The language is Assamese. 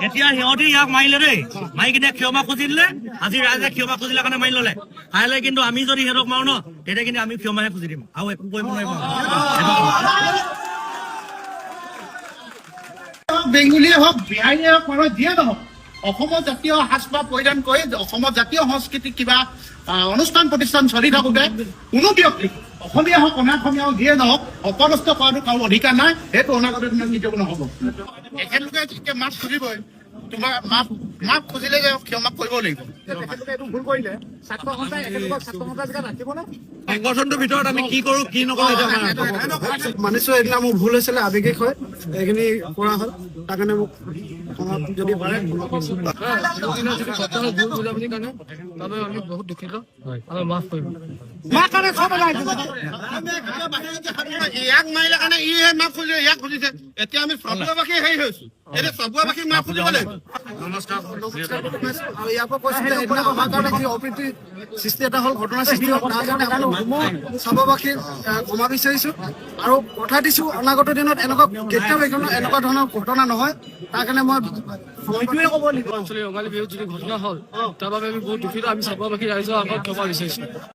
এতিয়া সিহঁতি ইয়াক মাৰিলে দেই, মাৰি কিনে ক্ষমা খুজি দিলে। আজি ৰাইজে ক্ষমা খুজিলে কাৰণে মাৰি ললে। কাইলৈ কিন্তু আমি যদি সিহঁতক মাৰো ন, তেতিয়া কিন্তু আমি ক্ষমাহে খুজি দিম আৰু একো কৰিব নোৱাৰিব। বেংগলীয়ে হওক, বিহাৰীয়ে হওক, মানুহে যিয়ে নহওক, অসমৰ জাতীয় সাজপাৰ পৰিধান কৰি অসমৰ জাতীয় সংস্কৃতিক কিবা অনুষ্ঠান প্ৰতিষ্ঠান চলি থাকোতে কোনো ব্যক্তি অসমীয়া হওক অনাঅসমীয়া হওক যিয়ে নহওক অপদস্থ কৰাটো কাৰো অধিকাৰ নাই। সেইটো অনাগত দিনত কেতিয়াও নহব। তেখেতলোকে যেতিয়া মাছ খুজিবই, তোমাৰ মাপ খুজিলে যে ক্ষমা কৰিব লাগিব। তেখেতলোকে এইটো ভুল কৰিলে, ছাত্ৰ সন্থাই এখেতলোকক ছাত্ৰ সন্থাৰ জেগাত ৰাখিবনে? সংগঠনটোৰ ভিতৰত আমি কি কৰো কি নকৰো মানিছো, এইদিনা মোৰ ভুল হৈছিলে, আৱেগিক হয় এইখিনি কৰা হ'ল। তাৰ কাৰণে মোক যদি পাৰে আমি বহুত দুখিত আৰু মাফ কৰিব। ইয়াক মাৰিলে কাৰণে ইহে মাপ খুজিলে, ইয়াক খুজিছে। এতিয়া আমি চবুৱাবাসী হেৰি হৈছো, এতিয়া চবুৱাবাসী মাপ খুজিব লাগিব। আৰু ইয়াৰ পৰা কৈছো যে সেইদিনা আমাৰ কাৰণে যি অপ্ৰীতি সৃষ্টি এটা হ'ল, ঘটনা সৃষ্টি হ'ল, তাৰ কাৰণে মই চাববাসী ক্ষমা বিচাৰিছো আৰু কথা দিছো অনাগত দিনত কেতিয়াও এনেকুৱা ধৰণৰ ঘটনা নহয়। তাৰ কাৰণে মই সময়টোৱে ক'ব লাগিব। অঞ্চলত ৰঙালী বিহুত যদি ঘটনা হ'ল, তাৰ বাবে আমি বহুত দুখিত। আমি চাববাসী ৰাইজৰ আগত ক্ষমা বিচাৰিছো।